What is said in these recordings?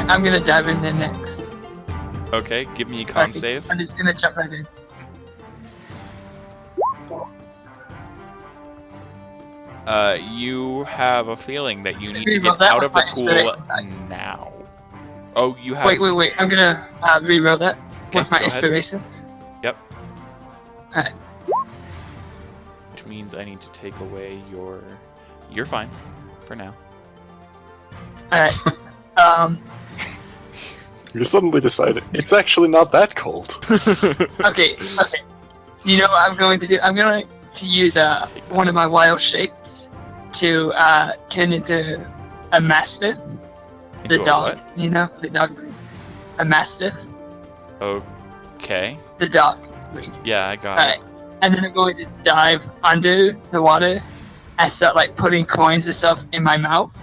I'm gonna dive in there next. Okay, give me a con save. I'm just gonna jump right in. You have a feeling that you need to Reroll get that out with of the my inspiration pool dice. now. Oh, you have... Wait. I'm gonna reroll that with my go ahead. inspiration. Yep. Alright. Which means I need to take away your... You're fine. For now. Alright. You suddenly decided it's actually not that cold. Okay. You know what I'm going to do? I'm going to use one of my wild shapes to turn into a mastiff. The dog. What? You know? The dog breed. A mastiff. Okay. The dog breed. Yeah, I got Alright. And then I'm going to dive under the water and start like putting coins and stuff in my mouth.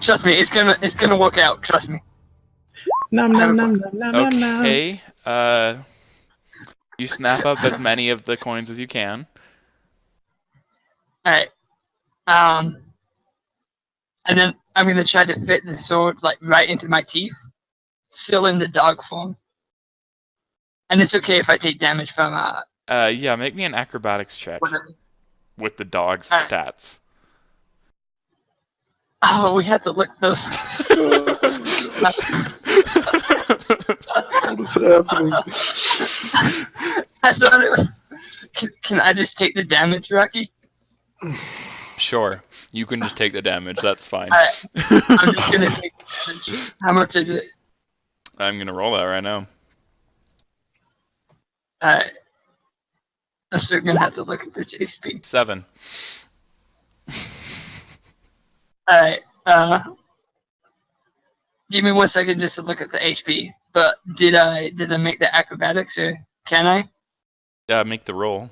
Trust me, it's gonna work out. Trust me. Nom nom nom nom nom nom. Okay. You snap up as many of the coins as you can. Alright. And then I'm gonna try to fit the sword like right into my teeth, still in the dog form. And it's okay if I take damage from Yeah, make me an acrobatics check whatever. with the dog's Alright. stats. Oh, we had to look those. What is happening? I thought it was. Can I just take the damage, Rocky? Sure, you can just take the damage. That's fine. Alright, I'm just gonna take damage. How much is it? I'm gonna roll that right now. Alright. I'm still gonna have to look at this HP. 7. Alright, give me 1 second just to look at the HP. But did I make the acrobatics or can I? Yeah, make the roll.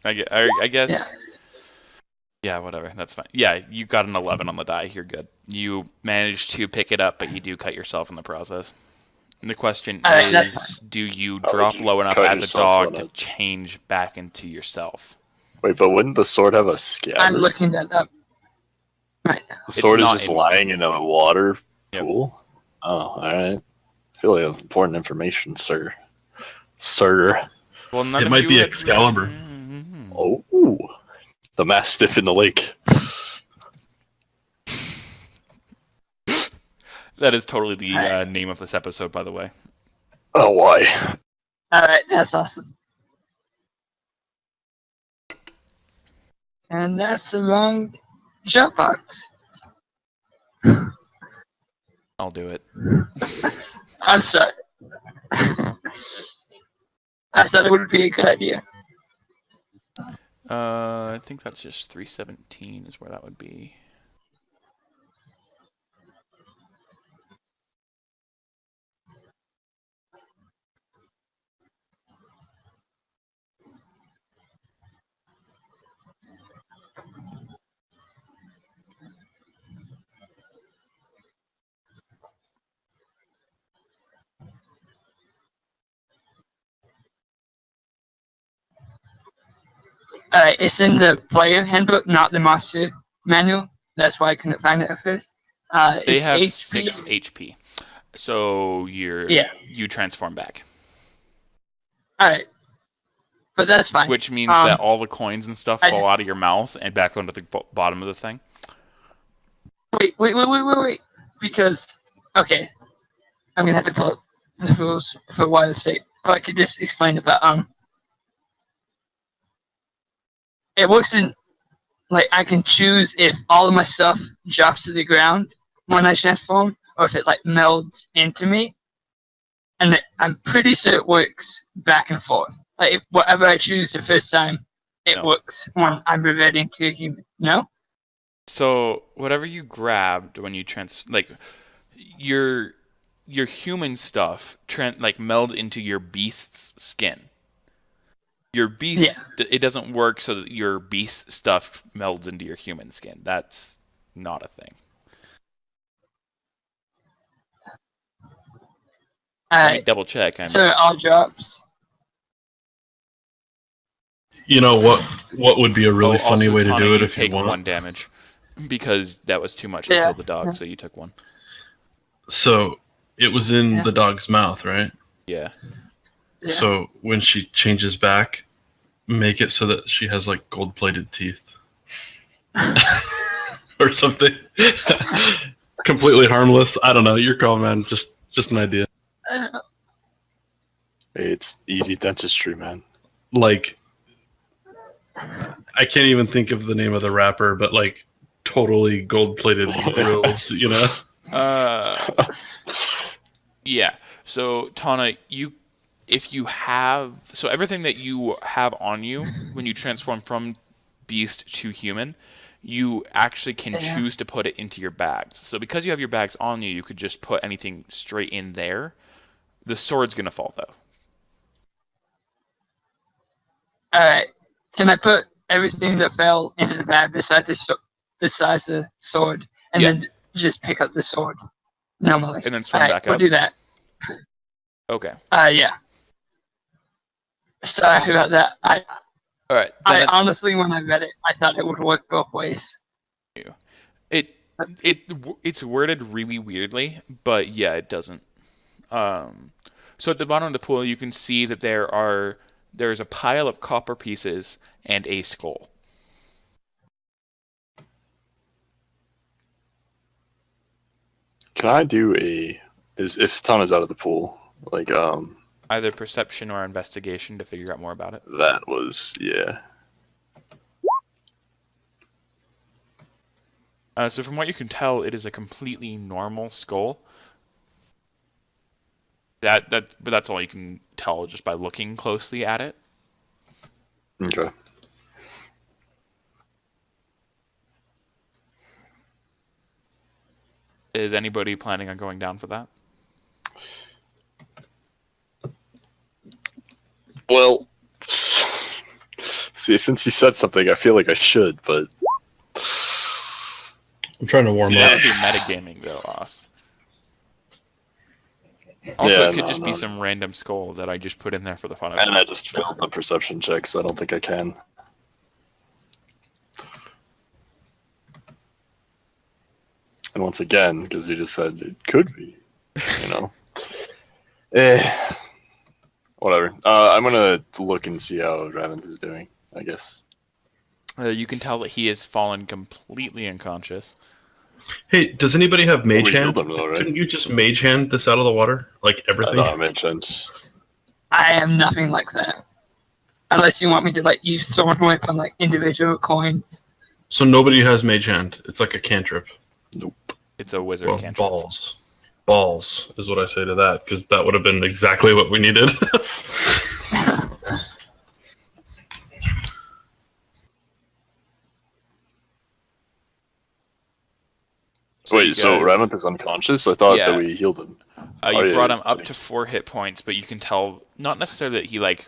I guess. Yeah. Yeah, whatever. That's fine. Yeah, you got an 11 on the die. You're good. You managed to pick it up, but you do cut yourself in the process. And the question Alright, that's is, do you How drop would you low enough cut as a yourself dog on to it? change back into yourself? Wait, but wouldn't the sword have a scabbard? I'm looking that up right now. The sword is not just in- lying in a water Yep. pool? Oh, alright. I feel like that's important information, sir. Sir. Well, none It of might you be had- Excalibur. Mhm. Oh, the mastiff in the lake. That is totally the name of this episode, by the way. Oh, why? Alright, that's awesome. And that's the wrong jump box. I'll do it. I'm sorry. I thought it would be a good idea. I think that's just 317 is where that would be. Alright, it's in the player handbook, not the master manual. That's why I couldn't find it at first. They It's have HP. 6 HP. So Yeah. you transform back. Alright. But that's fine. Which means that all the coins and stuff I fall just- out of your mouth and back onto the bottom of the thing. Wait. Because, okay. I'm gonna have to pull up the rules for Wild State. But I could just explain about, it works in, like, I can choose if all of my stuff drops to the ground when I transform, or if it, like, melds into me. And I'm pretty sure it works back and forth. Like, if whatever I choose the first time, it No. works when I'm reverting to a human. No? So whatever you grabbed when you your human stuff meld into your beast's skin. Your beast, it doesn't work so that your beast stuff melds into your human skin. That's not a thing. Let me Alright, double check. so it all drops. You know what would be a really funny also, way to Tana, do it you if you take want? 1 damage. because that was too much to kill the dog, so you took one. So it was in the dog's mouth, right? Yeah. So when she changes back, make it so that she has like gold-plated teeth. Or something. Completely harmless. I don't know. Your call, man. Just an idea. It's easy dentistry, man. Like, I can't even think of the name of the rapper, but like totally gold-plated grills, you know? Yeah. So Tana, so everything that you have on you when you transform from beast to human, you actually can choose to put it into your bags. So because you have your bags on you, you could just put anything straight in there. The sword's gonna fall though. Alright. Can I put everything that fell into the bag besides the sword, and then just pick up the sword normally? And then swim back up? We'll do that. Okay. Yeah. Sorry about that. All right. Honestly, when I read it, I thought it would work both ways. It's worded really weirdly, but yeah, it doesn't. So at the bottom of the pool, you can see that there's a pile of copper pieces and a skull. Can I do if Tana's out of the pool, like either perception or investigation to figure out more about it? That was So from what you can tell, it is a completely normal skull. But that's all you can tell just by looking closely at it. Okay. Is anybody planning on going down for that? Well, see, since you said something, I feel like I should, but I'm trying to warm up. That would be metagaming, though, Ost. Also, it could just be some random skull that I just put in there for the fun of it. And I just failed the perception check, so I don't think I can. And once again, because you just said it could be, you know. Whatever. I'm gonna look and see how Raventh is doing, I guess. You can tell that he has fallen completely unconscious. Hey, does anybody have Mage Hand? Though, right? Couldn't you just Mage Hand this out of the water? Like everything? Mage Hand. I am nothing like that. Unless you want me to like use Thorn Whip on like individual coins. So nobody has Mage Hand. It's like a cantrip. Nope. It's a wizard cantrip. Balls is what I say to that, because that would have been exactly what we needed. Wait, so Raventh is unconscious? I thought that we healed him. You brought him up to 4 hit points, but you can tell, not necessarily that he like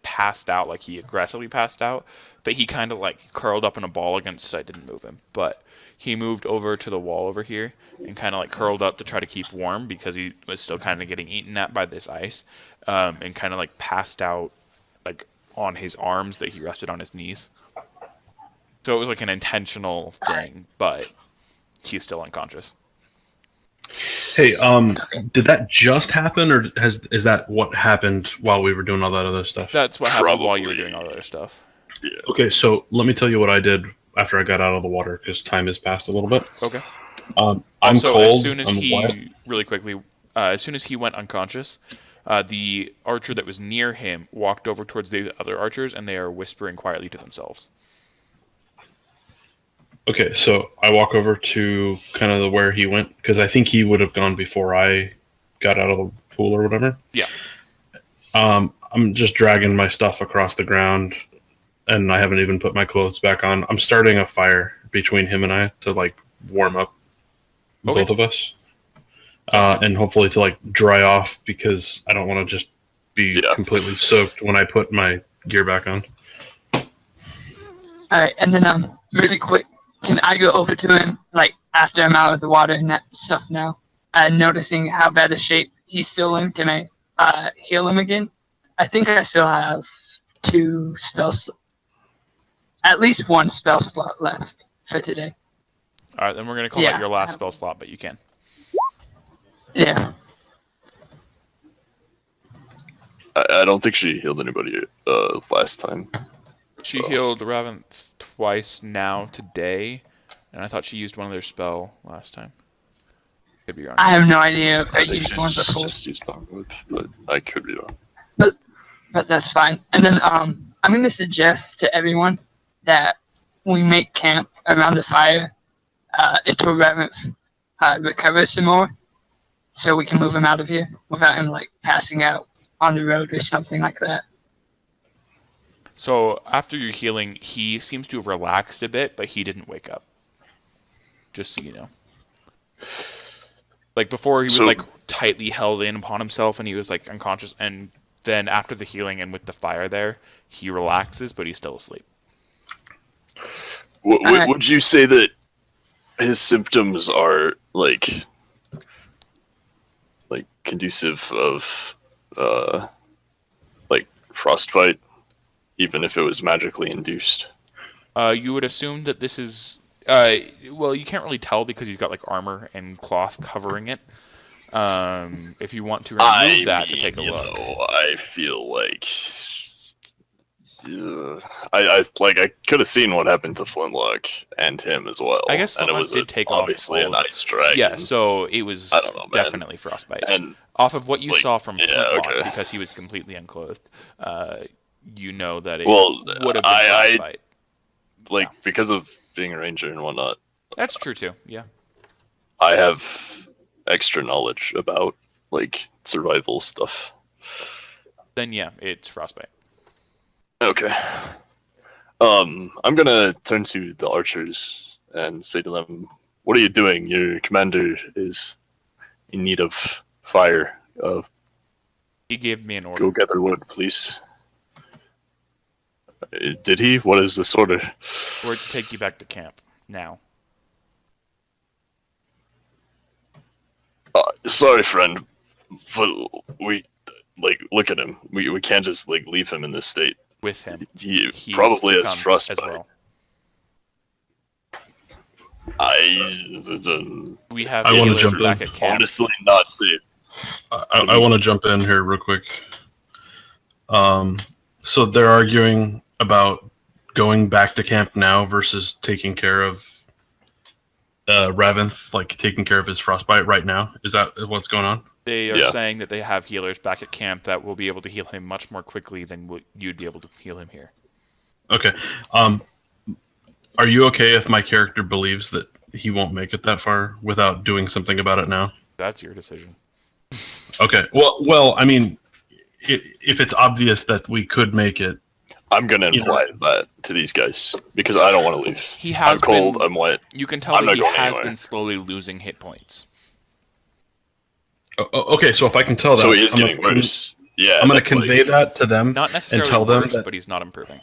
passed out, like he aggressively passed out, but he kind of like curled up in a ball against, I didn't move him, but he moved over to the wall over here and kind of like curled up to try to keep warm because he was still kind of getting eaten at by this ice, and kind of like passed out like on his arms that he rested on his knees. So it was like an intentional thing, but he's still unconscious. Hey, did that just happen, or is that what happened while we were doing all that other stuff? That's what happened while you were doing all that other stuff. Yeah. Okay, so let me tell you what I did after I got out of the water, because time has passed a little bit. Okay. I'm also, cold. As soon as as soon as he went unconscious, the archer that was near him walked over towards the other archers, and they are whispering quietly to themselves. Okay, so I walk over to kind of where he went, because I think he would have gone before I got out of the pool or whatever. Yeah. I'm just dragging my stuff across the ground, and I haven't even put my clothes back on. I'm starting a fire between him and I to like warm up both of us, and hopefully to like dry off, because I don't want to just be completely soaked when I put my gear back on. Alright, and then really quick, can I go over to him, like, after I'm out of the water and that stuff now, noticing how bad a shape he's still in? Can I heal him again? I think I still have 2 spells, at least 1 spell slot left for today. All right, then we're gonna call Yeah. out your last spell slot, but you can. Yeah. I don't think she healed anybody last time. She healed Raven twice now today, and I thought she used one of their spell last time. Could be wrong. I have no idea if I I think used she one before, just used Longwood, but I could be wrong. but that's fine. And then I'm going to suggest to everyone that we make camp around the fire until Revenant recovers some more, so we can move him out of here without him like passing out on the road or something like that. So after your healing, he seems to have relaxed a bit, but he didn't wake up. Just so you know. Like before, he was like tightly held in upon himself, and he was like unconscious. And then after the healing and with the fire there, he relaxes, but he's still asleep. Would you say that his symptoms are like conducive of like frostbite, even if it was magically induced? You would assume that this is well, you can't really tell because he's got like armor and cloth covering it. If you want to remove that to take a look. I feel like I could have seen what happened to Flintlocke and him as well. I guess Flintlocke did take off obviously an ice dragon. Yeah, so it was definitely frostbite. And off of what you saw from Flintlocke, because he was completely unclothed, you know that it would have been frostbite. Because of being a ranger and whatnot. That's true too, yeah. I have extra knowledge about survival stuff. Then yeah, it's frostbite. Okay. I'm gonna turn to the archers and say to them, "What are you doing? Your commander is in need of fire. He gave me an order. Go gather wood, please." Did he? What is this order? We're to take you back to camp now. Sorry, friend, but we look at him. We can't just leave him in this state. With him, he probably has frostbite as well. We have I want to jump back in. at camp. Honestly, not safe. I want to jump in here real quick. So they're arguing about going back to camp now versus taking care of Raventh, taking care of his frostbite right now. Is that what's going on? They are saying that they have healers back at camp that will be able to heal him much more quickly than you'd be able to heal him here. Okay. Are you okay if my character believes that he won't make it that far without doing something about it now? That's your decision. Okay. Well, I mean, if it's obvious that we could make it, I'm gonna imply that to these guys because I don't want to leave. I'm cold. I'm wet. You can tell that he has been slowly losing hit points. Okay, so if I can tell that, so he is getting worse. Yeah, I'm going to convey that to them. Not necessarily and tell worse, them but he's not improving.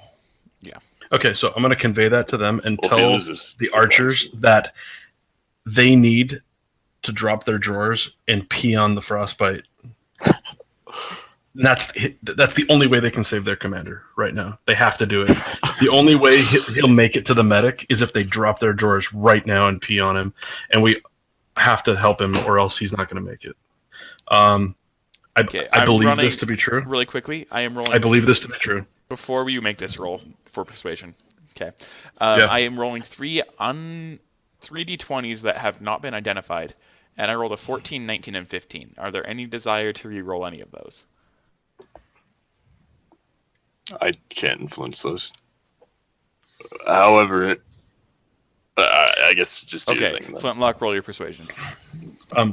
Yeah. Okay, so I'm going to convey that to them and tell the archers that they need to drop their drawers and pee on the frostbite. And that's the only way they can save their commander right now. They have to do it. The only way he'll make it to the medic is if they drop their drawers right now and pee on him, and we have to help him, or else he's not going to make it. I believe this to be true. Really quickly, I am rolling. I believe this to be true. Before you make this roll for persuasion, okay? I am rolling three d20s that have not been identified, and I rolled a 14, 19, and 15. Are there any desire to re-roll any of those? I can't influence those. However, I guess just using Flintlock, roll your persuasion.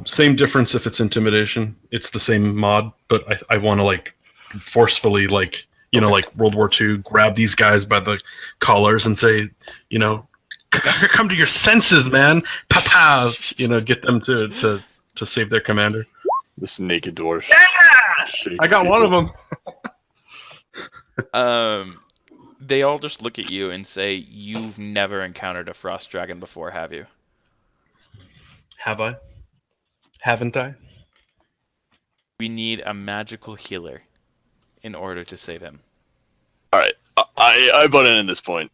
Same difference if it's intimidation. It's the same mod, but I want to forcefully like World War II, grab these guys by the collars and say, come to your senses, man, papa. Get them to save their commander. This naked dwarf. Yeah, I got one of them. They all just look at you and say, "You've never encountered a frost dragon before, have you?" Have I? Haven't I? We need a magical healer in order to save him. All right, I butt in at this point.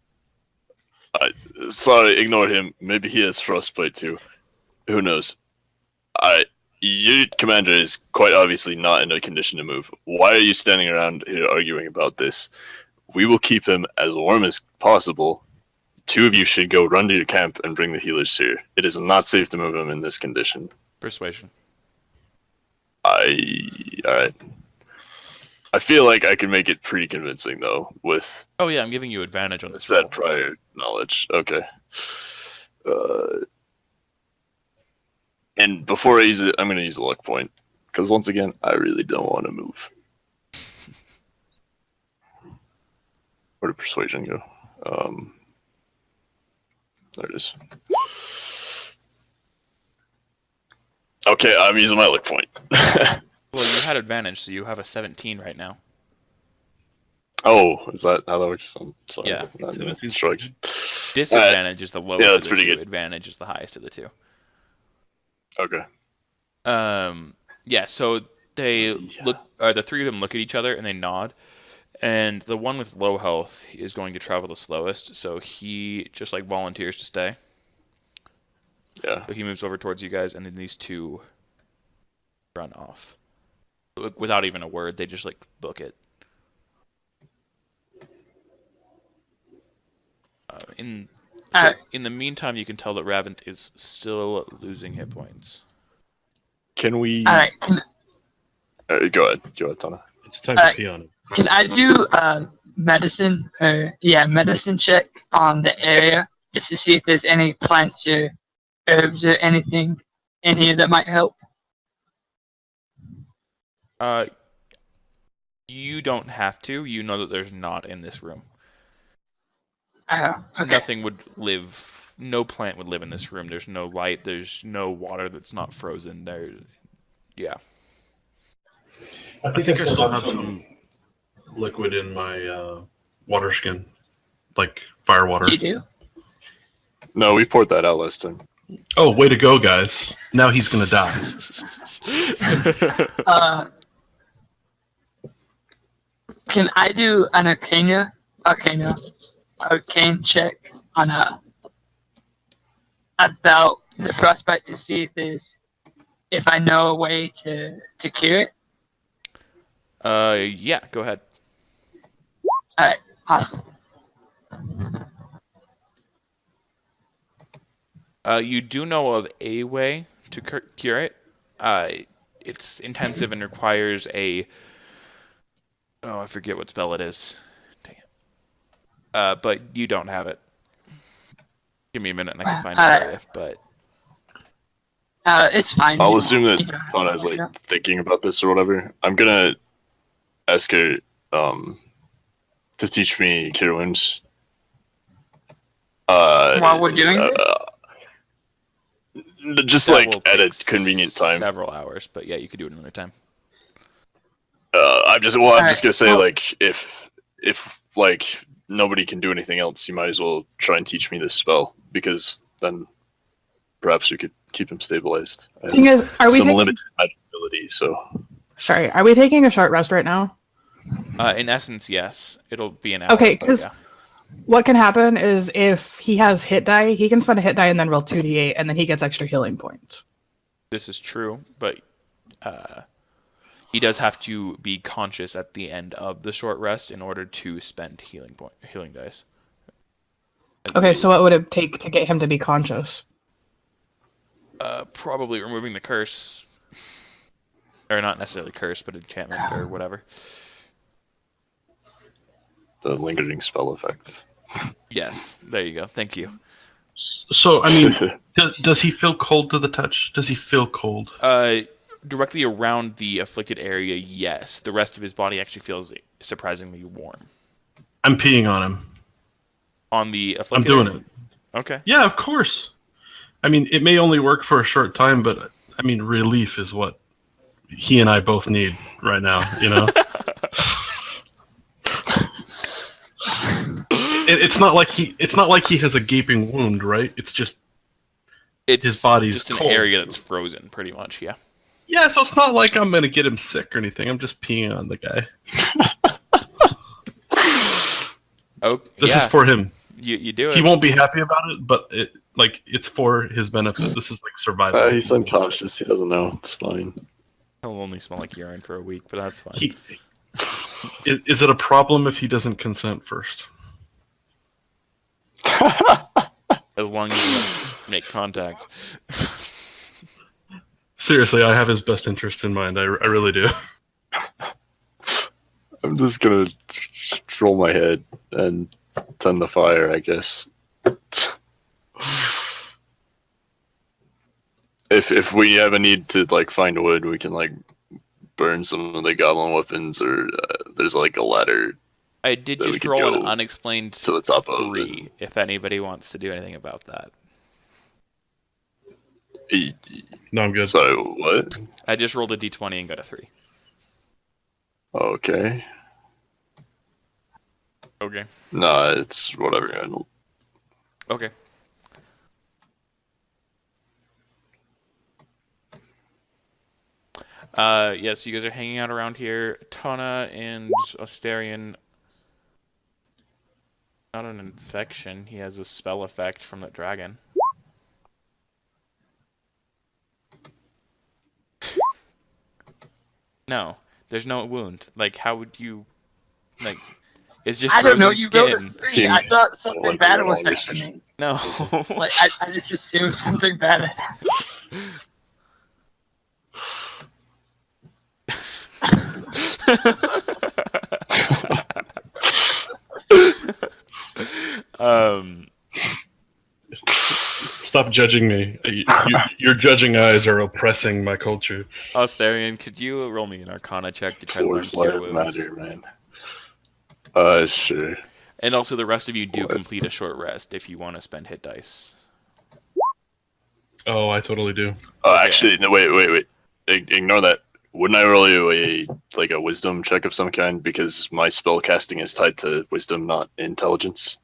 sorry, ignore him. Maybe he has frostbite too. Who knows? Your commander is quite obviously not in a condition to move. Why are you standing around here arguing about this? We will keep him as warm as possible. Two of you should go run to your camp and bring the healers here. It is not safe to move him in this condition. Persuasion. Alright. I feel like I can make it pretty convincing though, with Oh yeah, I'm giving you advantage on this that roll. prior knowledge. Okay. And before I use it, I'm going to use a luck point. Because once again, I really don't want to move. Where did persuasion go? There it is. Okay, I'm using my luck point. Well, you had advantage, so you have a 17 right now. Oh, is that how that works? I'm sorry. Yeah. Shrugged. Disadvantage is the lowest yeah, of that's the pretty two. good. Advantage is the highest of the two. Okay. Yeah, so they look, the three of them look at each other and they nod. And the one with low health is going to travel the slowest, so he just like volunteers to stay. Yeah. So he moves over towards you guys, and then these two run off. Without even a word, they just like book it. In the meantime, you can tell that Ravent is still losing hit points. Can we... Alright, go ahead. Go ahead, Tana. It's time to pee on him. can I do medicine check on the area just to see if there's any plants or herbs or anything in here that might help? You don't have to. You know that there's not in this room. Okay. Nothing would live. No plant would live in this room. There's no light. There's no water that's not frozen. Yeah. I think I still have some liquid in my water skin, like fire water. You do? No, we poured that out last time. Oh, way to go, guys! Now he's gonna die. Can I do an arcane check on about the frostbite to see if I know a way to cure it? Yeah, go ahead. Alright, awesome. You do know of a way to cure it. It's intensive and requires a... Oh, I forget what spell it is. Dang it. But you don't have it. Give me a minute and I can find it for you, but... It's fine. I'll assume that Tana's like thinking about this or whatever. I'm gonna ask her to teach me cure wounds. While we're doing this? Just That like will at a take convenient time. Several hours, but yeah, you could do it another time. I'm just gonna say well- like if like nobody can do anything else, you might as well try and teach me this spell because then perhaps we could keep him stabilized. I Thing have is, are we some taking, limited magic ability, so sorry, are we taking a short rest right now? In essence, yes. It'll be an hour. Okay, but 'cause- yeah. What can happen is if he has hit die, he can spend a hit die and then roll 2d8, and then he gets extra healing points. This is true, but he does have to be conscious at the end of the short rest in order to spend healing dice. Okay, so what would it take to get him to be conscious? Probably removing the curse, or not necessarily curse, but enchantment or whatever. the lingering spell effect. Yes, there you go. Thank you. So, I mean, does he feel cold to the touch? Does he feel cold? Directly around the afflicted area, yes. The rest of his body actually feels surprisingly warm. I'm peeing on him. On the I'm afflicted doing area? it. Okay. Yeah, of course. I mean, it may only work for a short time, but I mean, relief is what he and I both need right now, you know? It's not like he has a gaping wound, right? It's just his body's just an cold. area that's frozen, pretty much, yeah. Yeah, so it's not like I'm gonna get him sick or anything. I'm just peeing on the guy. Oh, This yeah. is for him. You do it. He won't be happy about it, but it's for his benefit. This is like survival. He's unconscious. He doesn't know. It's fine. He'll only smell like urine for a week, but that's fine. Is it a problem if he doesn't consent first? As long as you don't make contact. Seriously, I have his best interest in mind. I really do. I'm just gonna roll my head and tend the fire, I guess. If we have a need to like find wood, we can like burn some of the goblin weapons, or there's like a ladder. I did that we just could roll go an unexplained to the top of 3, if anybody wants to do anything about that. No, I'm good. So what? I just rolled a d20 and got a 3. Okay. Okay. No, it's whatever. Okay. Yes, you guys are hanging out around here. Tana and Ostarion. Not an infection. He has a spell effect from the dragon. No, there's no wound. Like, how would you... Like, it's just I don't know. frozen You skin. wrote a 3. I thought something bad was happening. No. Like I just assumed something bad had happened. Stop judging me. Your judging eyes are oppressing my culture. Ostarion, could you roll me an Arcana check to try to learn Force Cure life Wounds? matter, man. Sure. And also, the rest of you do complete a short rest if you want to spend hit dice. Oh, I totally do. Actually, no, wait. Ignore that. Wouldn't I roll you a wisdom check of some kind, because my spell casting is tied to wisdom, not intelligence?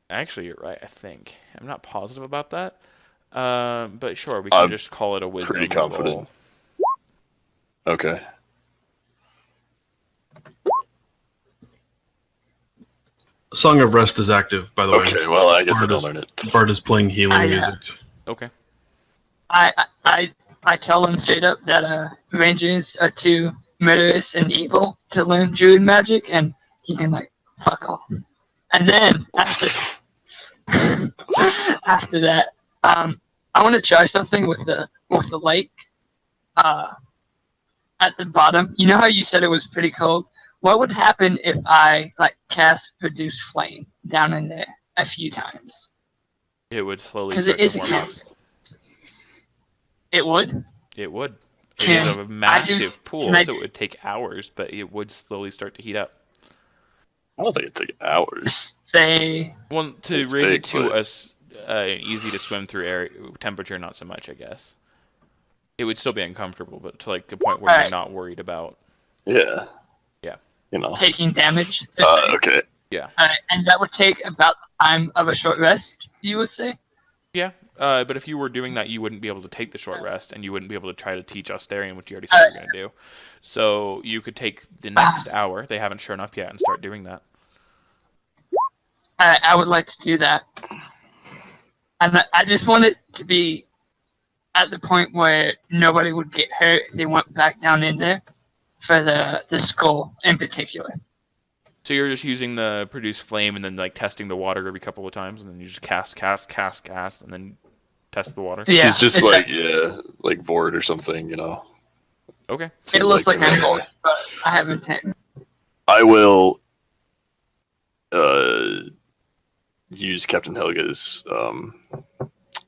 Actually, you're right, I think. I'm not positive about that. But sure, we can just call it a wisdom Pretty confident. roll. Okay. Song of Rest is active, by the way. Okay, well, I guess I don't learn it. Bard is playing healing music. Okay. I tell him straight up that rangers are too murderous and evil to learn druid magic, and he can like fuck off. And then after that, I want to try something with the lake. At the bottom, you know how you said it was pretty cold? What would happen if I like cast Produce Flame down in there a few times? It would slowly Because start it is to a warm up. cantrip. It would? It would. It Can is a massive pool, can I- so it would take hours, but it would slowly start to heat up. I don't think it'd take hours. Say, Well, to It's raise big, it to but- a easy to swim through area temperature, not so much, I guess. It would still be uncomfortable, but to like a point where you're Alright. not worried about. Yeah. Yeah. You know. taking damage. Okay. And that would take about the time of a short rest, you would say? Yeah, but if you were doing that, you wouldn't be able to take the short rest, and you wouldn't be able to try to teach Ostarion, which you already said you were going to do. So you could take the next hour, they haven't shown up yet, and start doing that. I would like to do that. And I just want it to be at the point where nobody would get hurt if they went back down in there for the skull in particular. So you're just using the produce flame and then like testing the water every couple of times, and then you just cast, and then test the water. Yeah, She's just it's like bored or something, you know. Okay. It looks like I'm bored. bored, but I haven't. I will use Captain Helga's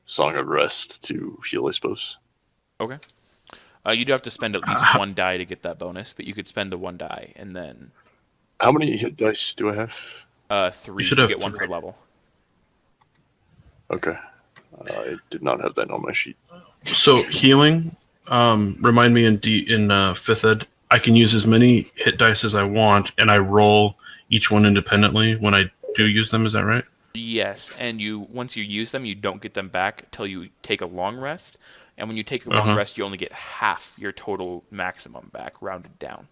Song of Rest to heal, I suppose. Okay. You do have to spend at least 1 die to get that bonus, but you could spend the 1 die and then How many hit dice do I have? 3 should to have get 1 per 3. level. Okay. I did not have that on my sheet. So healing, remind me in 5th ed, I can use as many hit dice as I want, and I roll each one independently when I do use them. Is that right? Yes, and once you use them, you don't get them back until you take a long rest. And when you take a long rest, you only get half your total maximum back, rounded down.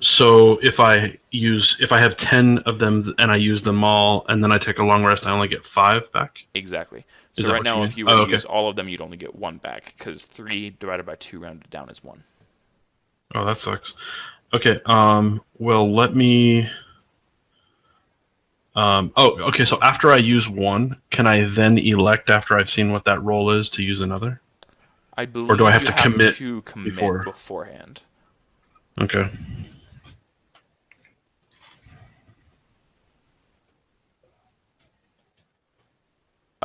So if I have 10 of them and I use them all, and then I take a long rest, I only get 5 back. Exactly. Is So that right what now, you if mean? you were Oh, to okay. use all of them, you'd only get 1 back, because 3 divided by 2 rounded down is 1. Oh, that sucks. Okay. Well, let me. Okay. So after I use one, can I then elect after I've seen what that roll is to use another? I believe do I have you to have commit to commit before? beforehand. Okay.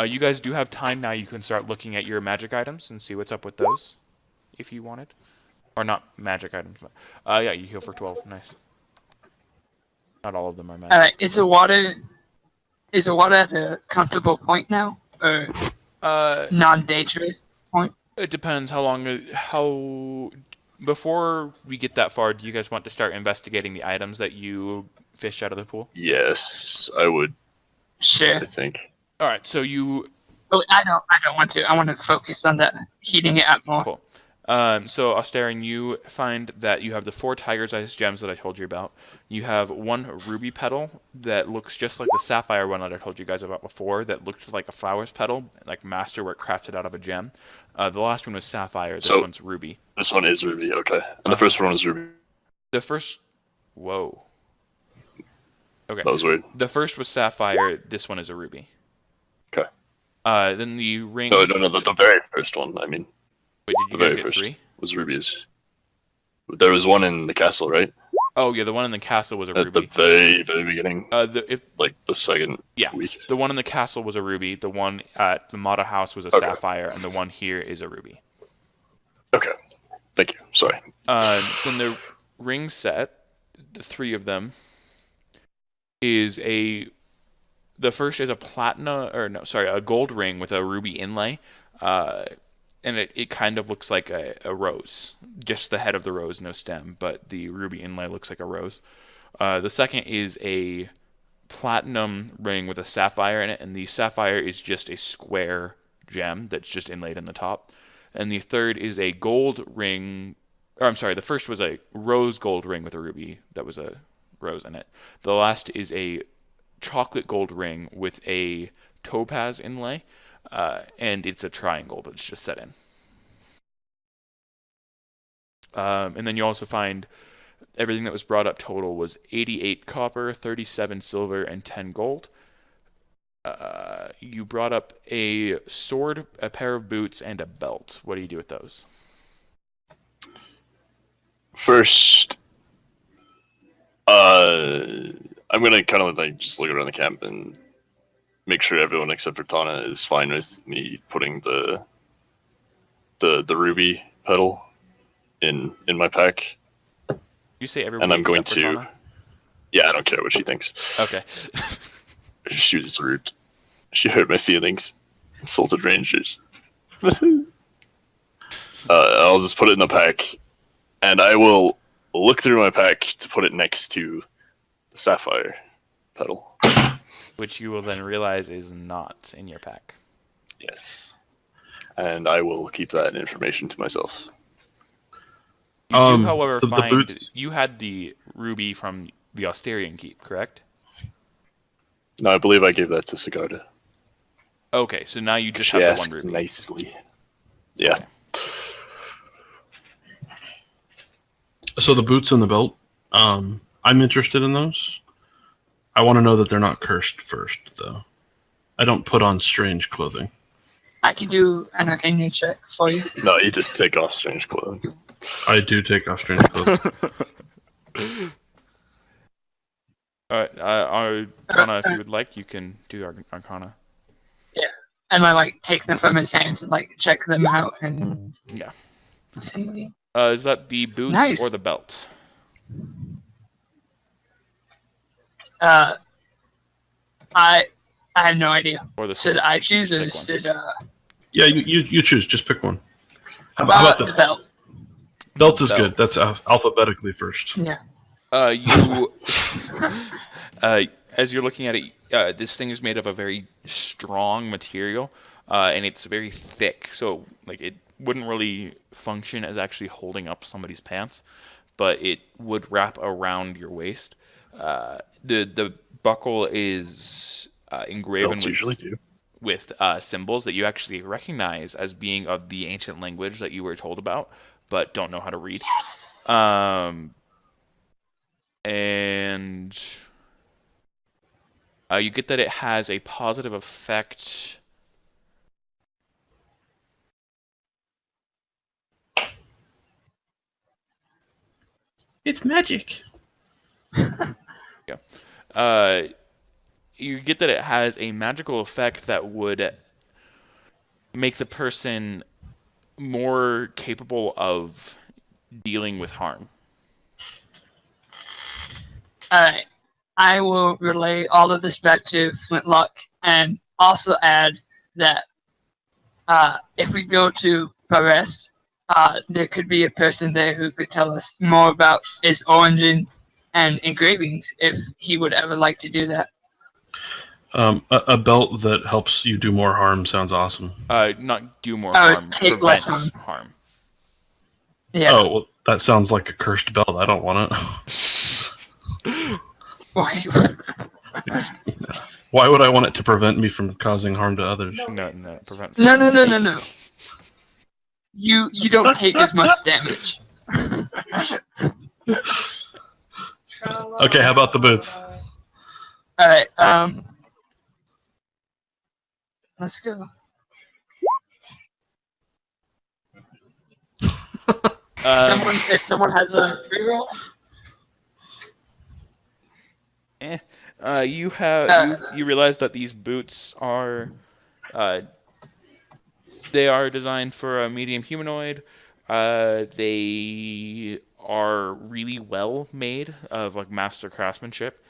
You guys do have time now. You can start looking at your magic items and see what's up with those, if you wanted. Or not magic items, but yeah, you heal for 12. Nice. Not all of them are magic. Alright, is the water at a comfortable point now? Or non-dangerous point? It depends how before we get that far, do you guys want to start investigating the items that you fished out of the pool? Yes, I would. Sure. I think. All right, so you Oh, I don't want to. I want to focus on that, heating it up more. cool. So Ostarion, you find that you have the 4 tiger's eyes gems that I told you about. You have 1 ruby petal that looks just like the sapphire one that I told you guys about before, that looked like a flower's petal, like masterwork crafted out of a gem. The last one was sapphire. This one's ruby. This one is ruby, okay. And the first one was ruby. The first, whoa. Okay. That was weird. The first was sapphire. This one is a ruby. Okay. Then the ring. No, the very first one. I mean. Wait, did you the guys very get first 3? was rubies. There was one in the castle, right? Oh yeah, the one in the castle was a At ruby. the very, very beginning. Like the second yeah, week. The one in the castle was a ruby. The one at the Mata house was a sapphire, and the one here is a ruby. Okay. Thank you. Sorry. Then the ring set, the 3 of them, is the first is a gold ring with a ruby inlay, and it kind of looks like a rose, just the head of the rose, no stem, but the ruby inlay looks like a rose. The second is a platinum ring with a sapphire in it, and the sapphire is just a square gem that's just inlaid in the top. And the third is a gold ring, or I'm sorry, the first was a rose gold ring with a ruby that was a rose in it. The last is a chocolate gold ring with a topaz inlay, and it's a triangle that's just set in. And then you also find everything that was brought up total was 88 copper, 37 silver, and 10 gold. You brought up a sword, a pair of boots, and a belt. What do you do with those? First, I'm gonna kind of like just look around the camp and make sure everyone except for Tana is fine with me putting the ruby petal in my pack. You say everyone, and I'm going except for to. Tana? Yeah, I don't care what she thinks. Okay. She was rude. She hurt my feelings. Insulted rangers. I'll just put it in the pack, and I will look through my pack to put it next to the sapphire petal. Which you will then realize is not in your pack. Yes. And I will keep that information to myself. You do, however, find boots... you had the ruby from the Ostarion keep, correct? No, I believe I gave that to Sigarda. Okay, so now you just She have the asked one ruby. nicely. Yeah. Okay. So the boots and the belt, I'm interested in those. I want to know that they're not cursed first, though. I don't put on strange clothing. I can do an arcane check for you. No, you just take off strange clothing. I do take off strange clothing. Alright, Tana, if you would like, you can do Arcana. Yeah. And I like take them from his hands and like check them out and Yeah. see. Is that the boots or the belt? I have no idea. Or the Should sword? I choose or Pick one. should Yeah, you choose. Just pick one. How about about the belt? Belt is good. That's alphabetically first. Yeah. As you're looking at it, this thing is made of a very strong material, and it's very thick, so like it wouldn't really function as actually holding up somebody's pants. but it would wrap around your waist. The buckle is engraven Belts usually do. with symbols that you actually recognize as being of the ancient language that you were told about, but don't know how to read. Yes. And you get that it has a positive effect. It's magic. You get that it has a magical effect that would make the person more capable of dealing with harm. Alright. I will relay all of this back to Flintlocke and also add that if we go to Paris, there could be a person there who could tell us more about his origins and engravings if he would ever like to do that. A belt that helps you do more harm sounds awesome. Not do more harm, take prevent less harm. Yeah. Oh, well, that sounds like a cursed belt. I don't want it. Why? Why would I want it to prevent me from causing harm to others? No, prevent. No. You don't take as much damage. Okay, how about the boots? Alright, let's go. If someone has a reroll? You realize that these boots are they are designed for a medium humanoid. They are really well made of like master craftsmanship.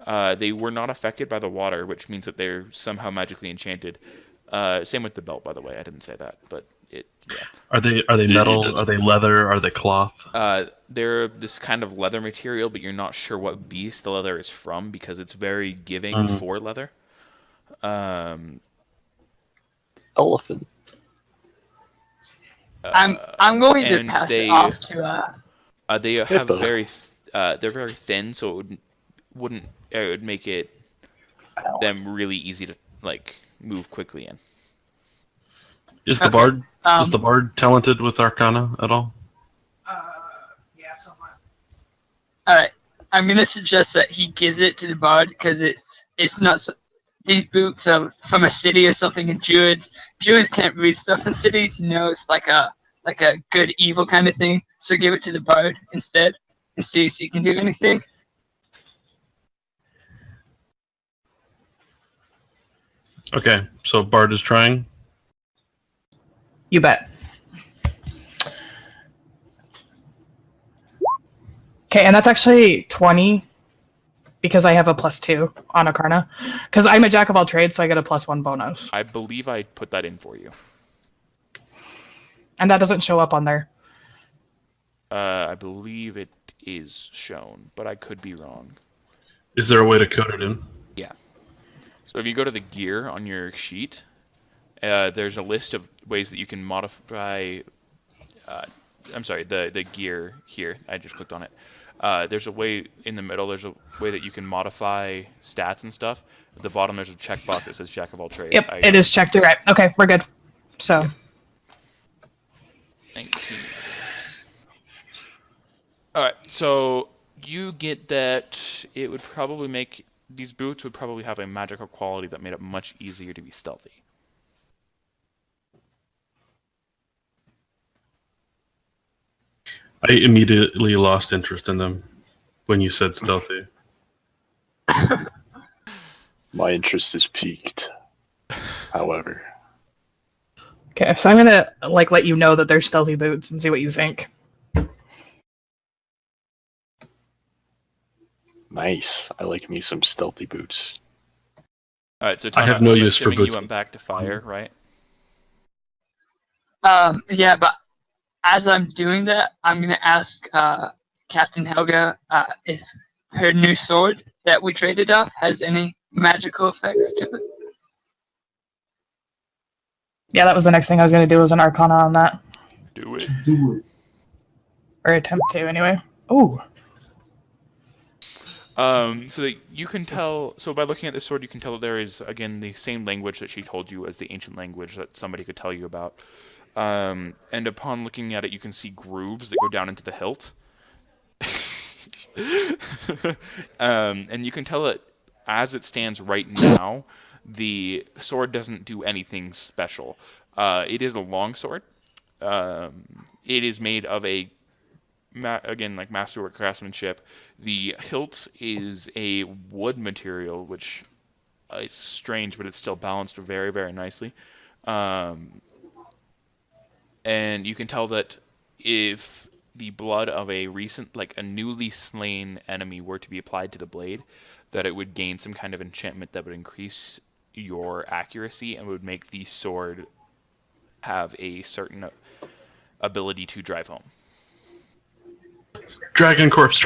They were not affected by the water, which means that they're somehow magically enchanted. Same with the belt, by the way. I didn't say that, but yeah. Are they metal? Are they leather? Are they cloth? They're this kind of leather material, but you're not sure what beast the leather is from because it's very giving for leather. Elephant. I'm going to pass it off to they have hippo. They're very thin, so it would make them really easy to like move quickly in. Is the bard talented with Arcana at all? Yeah, somewhat. Alright, I'm gonna suggest that he gives it to the bard because it's not. These boots are from a city or something, and Druids can't read stuff in cities. You know, it's like a good evil kind of thing. So give it to the bard instead, and see if he can do anything. Okay, so bard is trying. You bet. Okay, and that's actually 20 because I have a +2 on Arcana. Because I'm a jack of all trades, so I get a +1 bonus. I believe I put that in for you. And that doesn't show up on there. I believe it is shown, but I could be wrong. Is there a way to code it in? Yeah. So if you go to the gear on your sheet, there's a list of ways that you can modify. I'm sorry, the gear here. I just clicked on it. There's a way in the middle. There's a way that you can modify stats and stuff. At the bottom, there's a checkbox that says Jack of all trades. Yep, it is checked. You're right. Okay, we're good. So. 19. All right, so you get that it would probably make these boots would probably have a magical quality that made it much easier to be stealthy. I immediately lost interest in them when you said stealthy. My interest is piqued. However. Okay, so I'm gonna let you know that they're stealthy boots and see what you think. Nice. I like me some stealthy boots. All right, so I Tana, have no I'm use for assuming boots. You went back to fire, right? Yeah, but as I'm doing that, I'm gonna ask Captain Helga if her new sword that we traded off has any magical effects to it. Yeah, that was the next thing I was gonna do was an Arcana on that. Do it. Or attempt to, anyway. Oh. So that you can tell. So by looking at this sword, you can tell that there is again the same language that she told you as the ancient language that somebody could tell you about. And upon looking at it, you can see grooves that go down into the hilt. And you can tell that as it stands right now, the sword doesn't do anything special. It is a long sword. It is made of a again, like masterwork craftsmanship. The hilt is a wood material, which is strange, but it's still balanced very, very nicely. And you can tell that if the blood of a recent, like a newly slain enemy were to be applied to the blade, that it would gain some kind of enchantment that would increase your accuracy and would make the sword have a certain ability to drive home. Dragon corpse.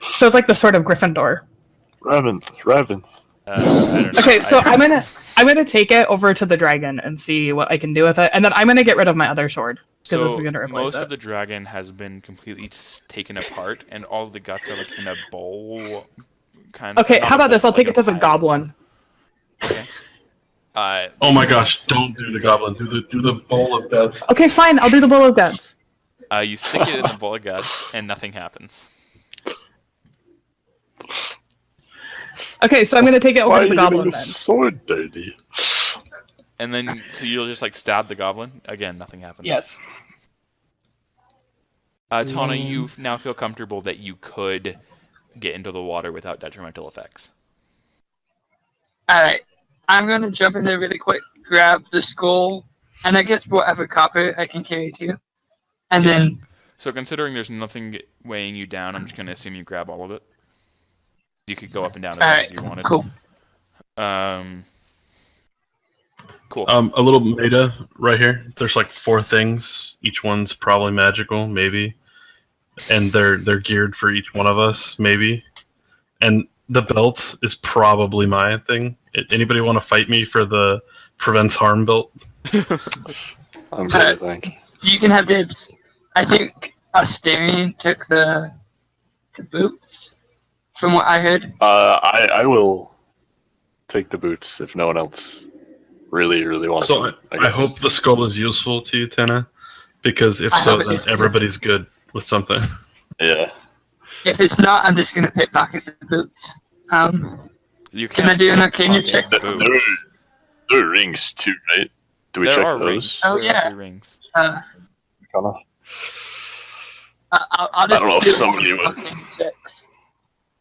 So it's like the sword of Gryffindor. Raventh. I don't know. Okay, so I'm gonna take it over to the dragon and see what I can do with it, and then I'm gonna get rid of my other sword because this is gonna replace most it. of the dragon has been completely taken apart, and all of the guts are like in a bowl. Okay, not how a about this? bowl, I'll take like it a to the pile. goblin. Okay. Oh my gosh! Don't do the goblin. Do the bowl of guts. Okay, fine. I'll do the bowl of guts. You stick it in the bowl of guts, and nothing happens. Okay, so I'm gonna take it Why over are to the you getting goblin the then. sword dirty? And then, so you'll just like stab the goblin again. Nothing happens. Yes. Tana, you now feel comfortable that you could get into the water without detrimental effects. Alright, I'm gonna jump in there really quick, grab the skull, and I guess whatever copper I can carry too. And then, So considering there's nothing weighing you down, I'm just going to assume you grab all of it. You could go up and down as much alright, as you wanted. cool. Cool. A little meta right here. There's like 4 things. Each one's probably magical, maybe, and they're geared for each one of us, maybe. And the belt is probably my thing. Anybody want to fight me for the prevents harm belt? I'm good, I think. You can have dibs. I think Ostarion took the boots, from what I heard. I will take the boots if no one else really wants So them. I hope the skull is useful to you, Tana, because if I so, hope it then is too. everybody's good with something. Yeah. If it's not, I'm just gonna pick pockets of the boots. You Can I do an Arcana pocket check? the boots. There are rings too, right? Do we There check are those? rings. Oh, There are yeah. 3 rings. Kinda. I'll just I don't know if do somebody all would- the Arcana checks.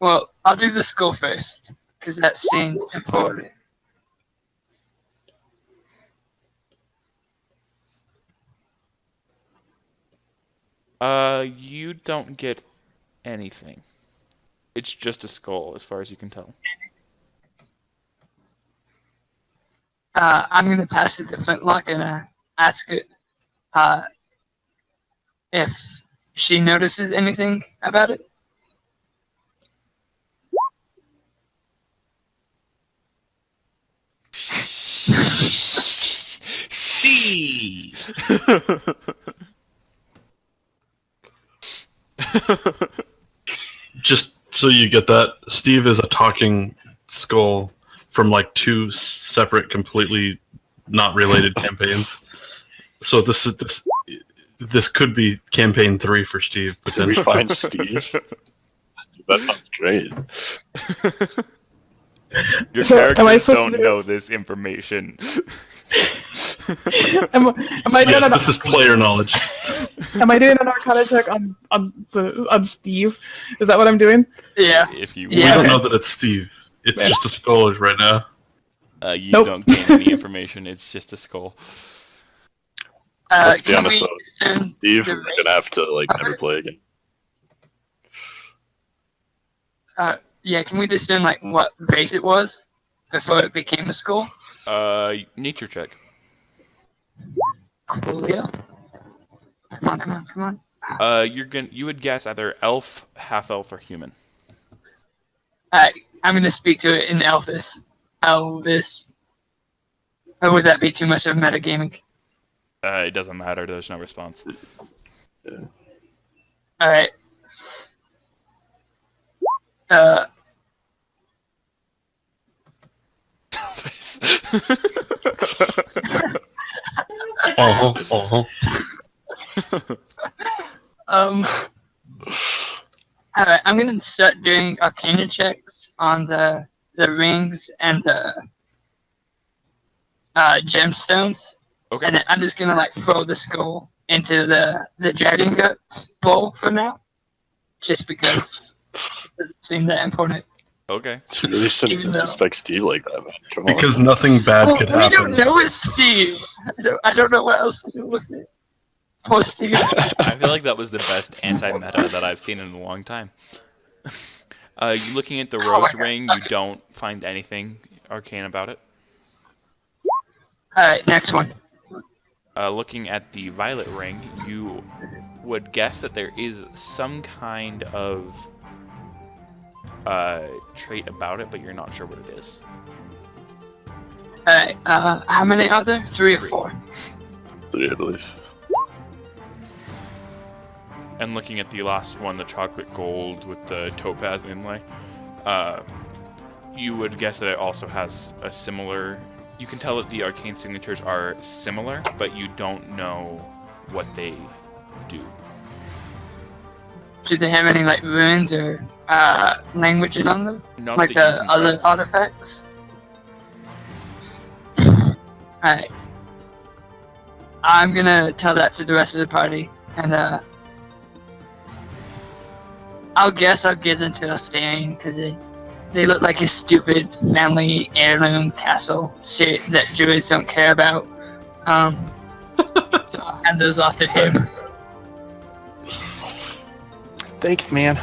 Well, I'll do the skull first, because that seemed important. You don't get anything. It's just a skull, as far as you can tell. I'm gonna pass it to Flintlocke and ask it if she notices anything about it. Just so you get that, Steve is a talking skull from like 2 separate, completely not related campaigns. So this could be campaign 3 for Steve Did we potentially. find Steve? That sounds great. Your So, am I characters supposed don't to do- know this information. Am I doing Yes, an, this is player knowledge. am I doing an Arcana check on Steve? Is that what I'm doing? Yeah. If you We Yeah. don't want. know that it's Steve. It's Yeah. just a skull right now. You Nope. don't gain any information. It's just a skull. Let's be Can honest we though, discern Steve, the we're gonna have to like Okay. never play again. Yeah, can we discern like what race it was before it became a skull? Nature check. Coolio. Come on. You would guess either elf, half elf, or human. I'm gonna speak to it in Elvis. Elvis. Or would that be too much of metagaming? It doesn't matter. There's no response. Alright. Alright, I'm gonna start doing arcana checks on the rings and the gemstones. Okay. And then I'm just gonna like throw the skull into the dragon guts bowl for now. Just because it doesn't seem that important. Okay. You really shouldn't Even though- disrespect Steve like that, man. Come on. Because nothing bad Well, could we happen. don't know it's Steve. I don't know what else to do with it. Poor Steve. I feel like that was the best anti-meta that I've seen in a long time. You looking at the Oh my rose God. ring, you don't find anything arcane about it. Alright, next one. Looking at the violet ring, you would guess that there is some kind of trait about it, but you're not sure what it is. Alright, how many are there? 3 or 4? 3, I believe. And looking at the last one, the chocolate gold with the topaz inlay, you would guess that it also has a similar... You can tell that the arcane signatures are similar, but you don't know what they do. Do they have any like runes or languages on them? Not Like that you the can other see. artifacts? Alright. I'm gonna tell that to the rest of the party, and I'll guess I'll give them to Ostarion, because they look like a stupid family heirloom castle that druids don't care about. So I'll hand those off to him. Thanks, man.